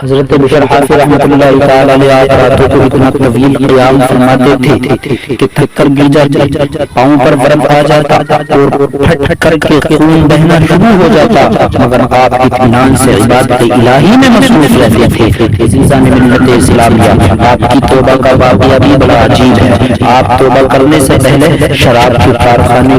حضرت بشر حافظ رحمۃ اللہ تعالی علیہ آپ راتوں کو اتنا طویل قیام فرماتے تھے کہ تھک کر گر جاتے، پاؤں پر برف آ جاتا اور پھٹ پھٹ کر کے خون بہنا شروع ہو جاتا، مگر آپ اطمینان سے عبادت الہی میں مصروف رہتے تھے۔ عزیزان ملت اسلامیہ، آپ کی توبہ کا واقعہ بھی بڑا عجیب ہے۔ آپ توبہ کرنے سے پہلے شراب کے کارخانے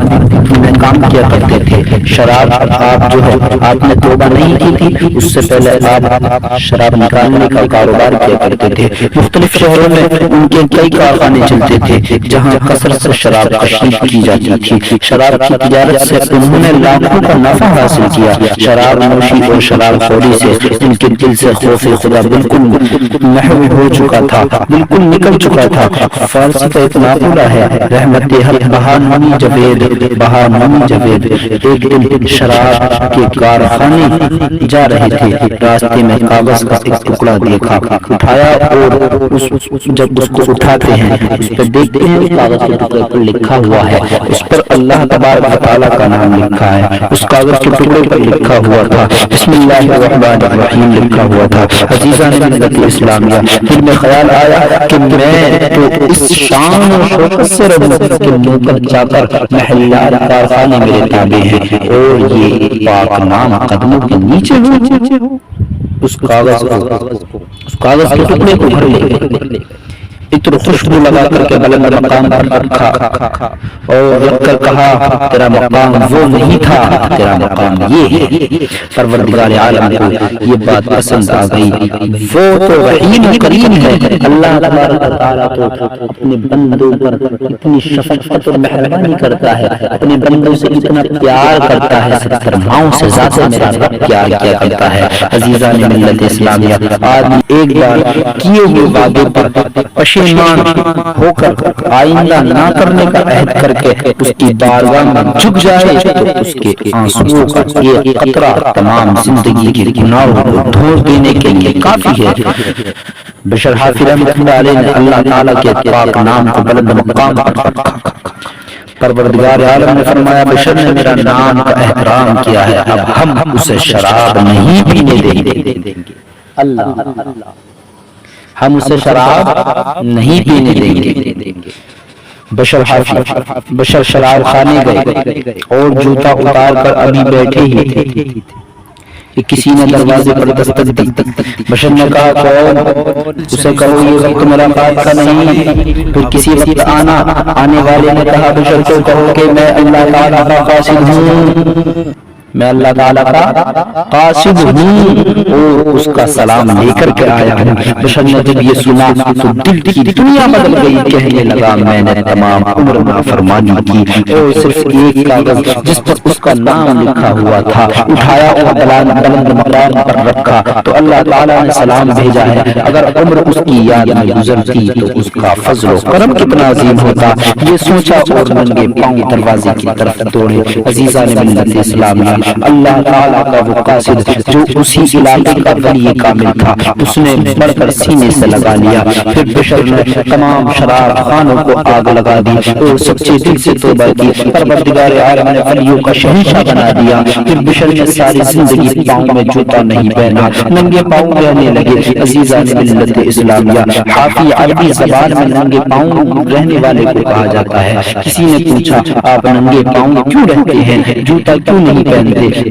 میں کام کیا کرتے تھے۔ شراب آپ جو ہے آپ نے توبہ نہیں کی تھی، اس سے پہلے آپ شراب نکالنے کا کاروبار کیا کرتے تھے۔ مختلف شہروں میں ان کے کئی کارخانے چلتے تھے جہاں کثرت سے شراب تشریح کی جاتی تھی۔ شراب کی تجارت سے انہوں نے لاکھوں کا نفع حاصل کیا۔ شراب نوشی اور شراب خوری سے ان کے دل سے خوف خدا بالکل محو ہو چکا تھا، بالکل نکل چکا تھا۔ فارسی کا ایک مقولہ ہے، رحمت حق بہا نمی جوید، بہا نمی جوید۔ ایک دن شراب کے کارخانے جا رہے تھے، راستے میں کاغذ کا ایک ٹکڑا دیکھا، اٹھایا اور جب اس کو اٹھاتے ہیں اس پر دیکھتے ہیں کاغذ کے ٹکڑے پر لکھا ہوا ہے، اس پر اللہ تبارک و تعالیٰ کا نام لکھا ہے۔ اس کاغذ کے ٹکڑے پر لکھا ہوا تھا بسم اللہ الرحمن الرحیم لکھا ہوا تھا۔ عزیزان ملت اسلامیہ، دل میں خیال آیا کہ میں تو اس شان و شوکت سے رہوں کہ نوکر چاکر محلات کارخانے میرے تابع ہیں اور یہ پاک نام قدموں کے نیچے ہو۔ اس کاغذ کے ٹکڑے کو گھر لے عطر خوشبو لگا کر کے بلند مقام پر رکھا اور رکھ کر کہا تیرا مقام وہ نہیں تھا، تیرا مقام یہ ہے۔ پروردگار عالم کو یہ بات پسند آ گئی۔ وہ تو رحیم کریم ہے، اللہ تبارک و تعالیٰ تو اپنے بندوں پر اتنی شفقت اور مہربانی کرتا ہے، اپنے بندوں سے اتنا پیار کرتا ہے، 70 ماؤں سے زیادہ میرا رب پیار کیا کرتا ہے۔ عزیزان ملت اسلامیہ، آدمی ایک بار کیے ہوئے وعدے پر پشیمان ہو کر آئندہ نہ کرنے کا عہد کر کے اس کی بارگاہ میں جھک جائے تو اس کے آنسوؤں کا ایک قطرہ تمام زندگی کے گناہوں کو دھو دینے کے لیے کافی ہے۔ بشر حافظ رحمۃ اللہ علیہ نے اللہ تعالیٰ کے پاک نام کو بلند مقام پر رکھا۔ پروردگار عالم نے فرمایا بشر نے میرا نام کا احترام کیا ہے، اب ہم اسے شراب نہیں پینے دیں گے۔ اللہ، ہم اسے شراب نہیں پینے دیں گے۔ بشر شراب خانے گئے اور جوتا اتار کر ابھی بیٹھے ہی تھے کہ کسی نے دروازے پر دستک دی۔ بشر نے کہا کون؟ اسے کہو یہ وقت ملاقات کا نہیں، پھر کسی وقت آنا۔ آنے والے نے کہا بشر کو کہو کہ میں اللہ تعالیٰ کا قاصد ہوں، میں اللہ تعالیٰ کا قاصد ہوں اور اس کا سلام لے کر کے آیا ہوں۔ بشر نے جب یہ سنا تو دل کی دنیا بدل گئی، کہنے لگا میں نے تمام عمر نافرمانی کی اور صرف ایک کاغذ جس پر اس کا نام لکھا ہوا تھا اٹھایا اور بلند مقام پر رکھا تو اللہ تعالیٰ نے سلام بھیجا ہے۔ اگر عمر اس کی یاد میں گزرتی تو اس کا فضل و کرم کتنا عظیم ہوتا۔ یہ سوچا اور ننگے پاؤں دروازے کی طرف دوڑے۔ عزیزان ملت اسلامیہ، اللہ تعالیٰ کا وہ قاصد جو اسی علاقے کا ولی کامل تھا اس نے بڑھ کر سینے سے لگا لیا۔ پھر بشر نے تمام شراب خانوں کو آگ لگا دی اور سچے دل سے توبہ کی۔ پروردگار عالم نے ولیوں کا شہنشاہ بنا دیا۔ پھر بشر نے ساری زندگی پاؤں میں جوتا نہیں پہنا، ننگے پاؤں رہنے لگے۔ عزیزان ملت اسلامیہ، حافظ عربی زبان میں ننگے پاؤں رہنے والے کو کہا جاتا ہے۔ کسی نے پوچھا آپ ننگے پاؤں کیوں رہتے ہیں، جوتا کیوں نہیں پہنتے؟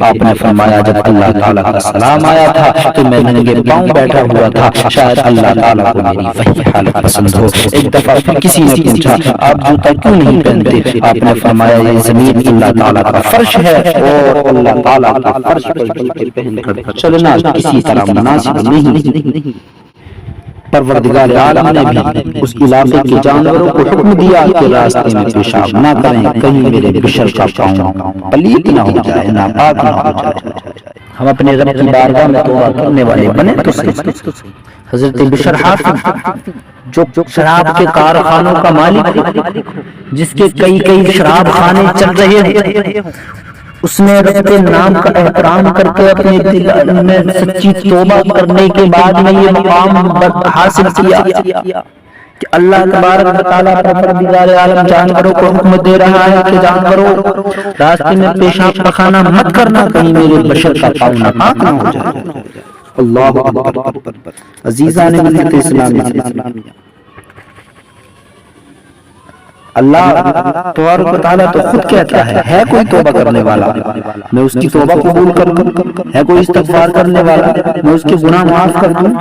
آپ نے فرمایا جب اللہ تعالیٰ کا سلام آیا تھا تو میں ننگے پاؤں بیٹھا ہوا تھا، شاید اللہ تعالیٰ کو میری وہی حالت پسند ہو۔ ایک دفعہ پھر کسی نے پوچھا آپ جوتا کیوں نہیں پہنتے؟ آپ نے فرمایا یہ زمین اللہ تعالیٰ کا فرش ہے اور اللہ تعالیٰ کا فرش پر جوتے پہن کر چلنا کسی طرح مناسب نہیں۔ پروردگار عالم نے بھی اس علاقے کے جانوروں کو حکم دیا کہ راستے میں پیشاب نہ کریں، کہیں میرے بشر کا پاؤں پلیت نہ ہو جائے، ناپاک نہ ہو جائے۔ ہم اپنے رب کی بارگاہ میں توبہ کرنے والے بنے تو صحیح۔ حضرت بشر حافظ جو شراب کے کارخانوں کا مالک ہے، جس کے کئی شراب خانے چل رہے ہیں، اس نے رب کے نام کا احترام کر کے اپنے دل میں سچی توبہ کرنے کے بعد میں یہ مقام حاصل کیا کہ اللہ تبارک و تعالیٰ پروردگار عالم جانوروں کو حکم دے رہا ہے کہ جانوروں راستے میں پیشاب پخانہ مت کرنا، کہیں میرے بشر کا پاؤں ناپاک نہ ہو جائے۔ اللہ اکبر۔ عزیزان ملت اسلامیہ، اللہ تبارک و تعالیٰ تو خود کہتا ہے کوئی توبہ کرنے والا میں اس کی توبہ قبول کروں، ہے کوئی استغفار کرنے والا میں اس کے گناہ معاف کر دوں۔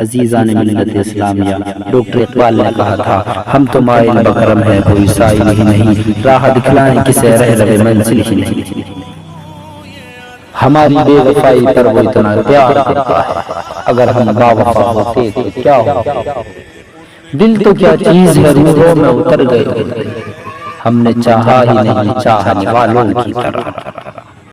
عزیزان ملت اسلامیہ، ڈاکٹر اقبال نے کہا تھا ہم تو مائل بکرم ہے کوئی سائل ہی نہیں، راہ دکھلائیں کسے رہ رہے منزل ہی نہیں۔ ہماری بے وفائی پر وہ اتنا پیار کرتا ہے، اگر ہم با وفا ہوتے تو کیا ہوتا؟ دل تو کیا چیز ہے روحوں میں اتر گئے، ہم نے چاہا ہی نہیں چاہنے والوں کی طرح۔